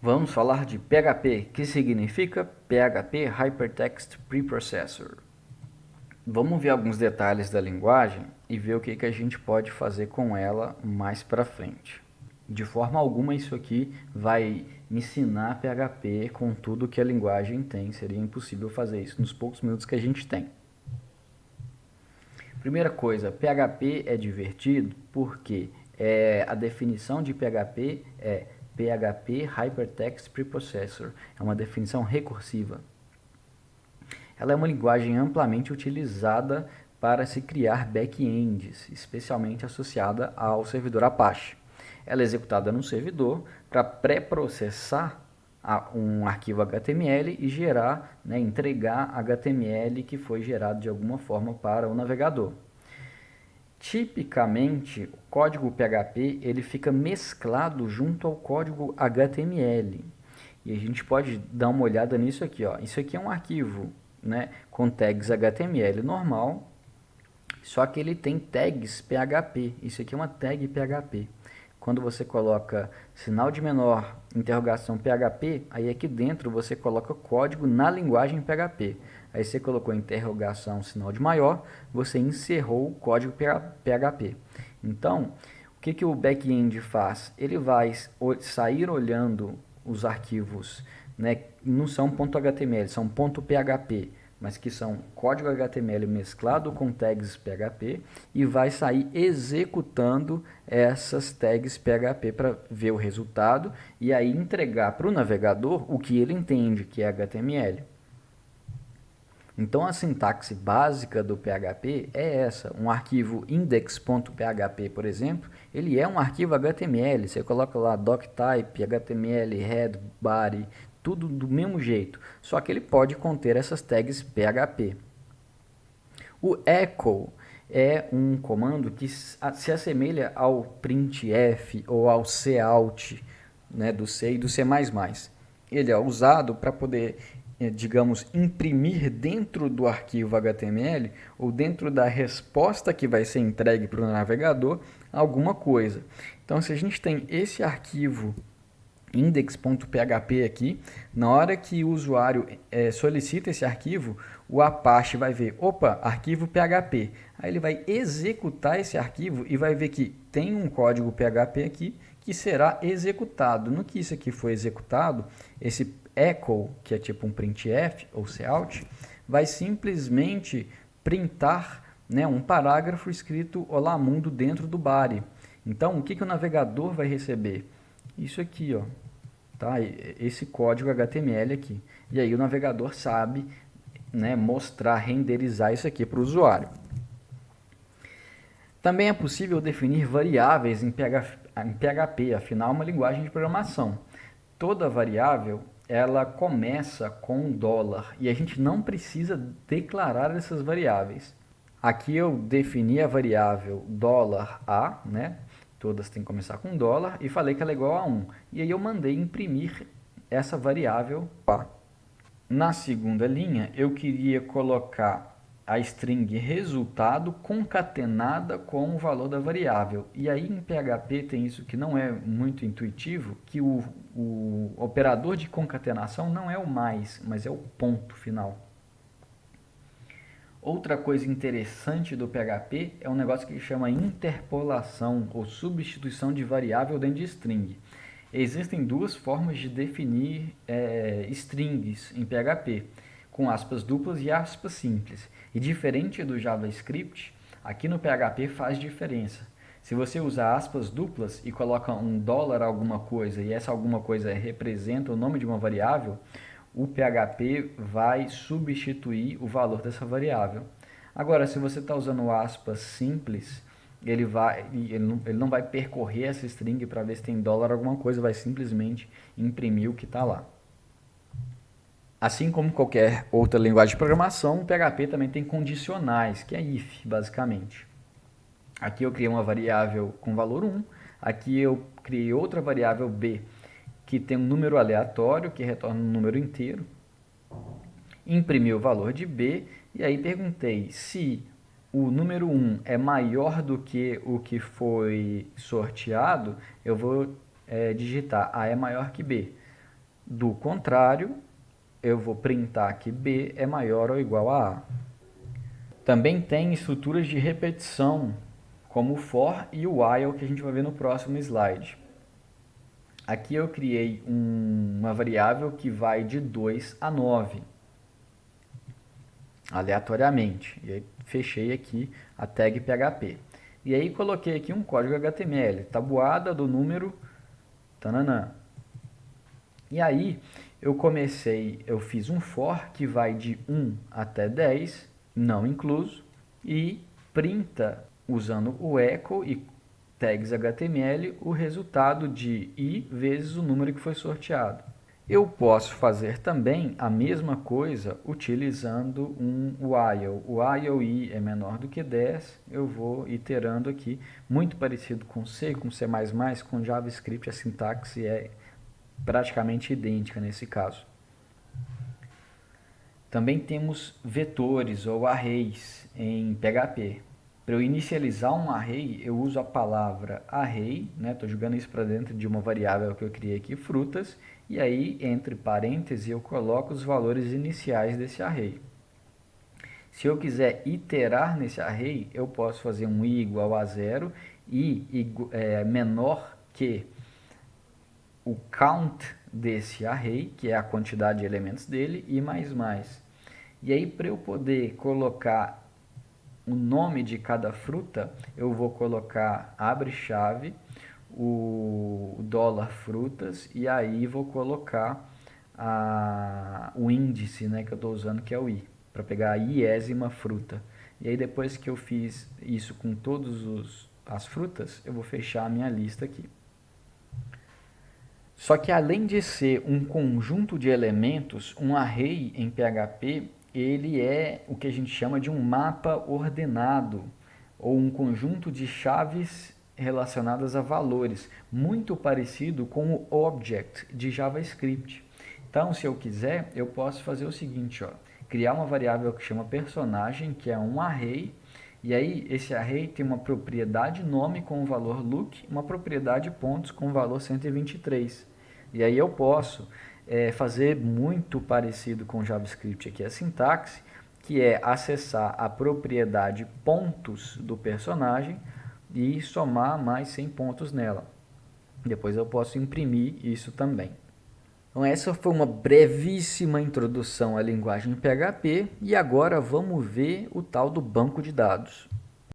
Vamos falar de PHP, que significa PHP Hypertext Preprocessor. Vamos ver alguns detalhes da linguagem e ver o que a gente pode fazer com ela mais para frente. De forma alguma isso aqui vai me ensinar PHP com tudo que a linguagem tem, seria impossível fazer isso nos poucos minutos que a gente tem. Primeira coisa, PHP é divertido porque a definição de PHP é PHP Hypertext Preprocessor. É uma definição recursiva. Ela é uma linguagem amplamente utilizada para se criar back-ends, especialmente associada ao servidor Apache. Ela é executada no servidor para pré-processar um arquivo HTML e gerar, entregar HTML que foi gerado de alguma forma para o navegador. Tipicamente, o código PHP ele fica mesclado junto ao código HTML. E a gente pode dar uma olhada nisso aqui. Ó. Isso aqui é um arquivo, com tags HTML normal, só que ele tem tags PHP. Isso aqui é uma tag PHP. Quando você coloca sinal de menor, interrogação PHP, aí aqui dentro você coloca código na linguagem PHP. Aí você colocou interrogação, sinal de maior, você encerrou o código PHP. Então, o que o back-end faz? Ele vai sair olhando os arquivos, não são .html, são .php, mas que são código HTML mesclado com tags PHP e vai sair executando essas tags PHP para ver o resultado e aí entregar para o navegador o que ele entende que é HTML. Então a sintaxe básica do PHP é essa, um arquivo index.php, por exemplo, ele é um arquivo HTML, você coloca lá doctype, HTML, head, body, tudo do mesmo jeito, só que ele pode conter essas tags PHP. O echo é um comando que se assemelha ao printf ou ao cout, do C e do C++. Ele é usado para poder, digamos, imprimir dentro do arquivo HTML ou dentro da resposta que vai ser entregue para o navegador alguma coisa. Então, se a gente tem esse arquivo index.php aqui, na hora que o usuário solicita esse arquivo, o Apache vai ver, opa, arquivo PHP. Aí ele vai executar esse arquivo e vai ver que tem um código PHP aqui que será executado. No que isso aqui foi executado, esse echo, que é tipo um printf ou cout, vai simplesmente printar um parágrafo escrito olá mundo dentro do body. Então, o que o navegador vai receber? Isso aqui, ó, tá? Esse código HTML aqui. E aí o navegador sabe, mostrar, renderizar isso aqui para o usuário. Também é possível definir variáveis em PHP, afinal é uma linguagem de programação. Toda variável ela começa com $, e a gente não precisa declarar essas variáveis. Aqui eu defini a variável $A, todas têm que começar com $, e falei que ela é igual a 1. E aí eu mandei imprimir essa variável pá. Na segunda linha, eu queria colocar a string resultado concatenada com o valor da variável. E aí em PHP tem isso que não é muito intuitivo, que o operador de concatenação não é o mais, mas é o ponto final. Outra coisa interessante do PHP é um negócio que chama interpolação ou substituição de variável dentro de string. Existem duas formas de definir strings em PHP, com aspas duplas e aspas simples. E diferente do JavaScript, aqui no PHP faz diferença. Se você usa aspas duplas e coloca um $, alguma coisa, e essa alguma coisa representa o nome de uma variável, o PHP vai substituir o valor dessa variável. Agora, se você está usando aspas simples, ele não vai percorrer essa string para ver se tem $, alguma coisa, vai simplesmente imprimir o que está lá. Assim como qualquer outra linguagem de programação, o PHP também tem condicionais, que é if, basicamente. Aqui eu criei uma variável com valor 1, aqui eu criei outra variável b, que tem um número aleatório, que retorna um número inteiro. Imprimi o valor de b, e aí perguntei se o número 1 é maior do que o que foi sorteado, eu vou digitar A é maior que B. Do contrário, eu vou printar que B é maior ou igual a A. Também tem estruturas de repetição, como o for e o while, que a gente vai ver no próximo slide. Aqui eu criei uma variável que vai de 2 a 9, aleatoriamente. E aí fechei aqui a tag PHP. E aí coloquei aqui um código HTML, tabuada do número tananã. E aí eu fiz um for que vai de 1 até 10, não incluso, e printa usando o echo e tags HTML o resultado de i vezes o número que foi sorteado. Eu posso fazer também a mesma coisa utilizando um while. O while i é menor do que 10, eu vou iterando aqui, muito parecido com C, com C++, com JavaScript, a sintaxe é praticamente idêntica nesse caso. Também temos vetores ou arrays em PHP. Para eu inicializar um array, eu uso a palavra array, estou jogando isso para dentro de uma variável que eu criei aqui, frutas, e aí entre parênteses eu coloco os valores iniciais desse array. Se eu quiser iterar nesse array, eu posso fazer um i igual a 0 e menor que o count desse array, que é a quantidade de elementos dele, e mais. E aí, para eu poder colocar o nome de cada fruta, eu vou colocar abre-chave, o dólar frutas, e aí vou colocar o índice, que eu estou usando, que é o i, para pegar a iésima fruta. E aí, depois que eu fiz isso com todas as frutas, eu vou fechar a minha lista aqui. Só que além de ser um conjunto de elementos, um array em PHP, ele é o que a gente chama de um mapa ordenado, ou um conjunto de chaves relacionadas a valores, muito parecido com o object de JavaScript. Então, se eu quiser, eu posso fazer o seguinte, criar uma variável que chama personagem, que é um array, e aí esse array tem uma propriedade nome com o valor look, uma propriedade pontos com o valor 123. E aí eu posso fazer muito parecido com JavaScript aqui a sintaxe, que é acessar a propriedade pontos do personagem e somar mais 100 pontos nela. Depois eu posso imprimir isso também. Então essa foi uma brevíssima introdução à linguagem PHP e agora vamos ver o tal do banco de dados.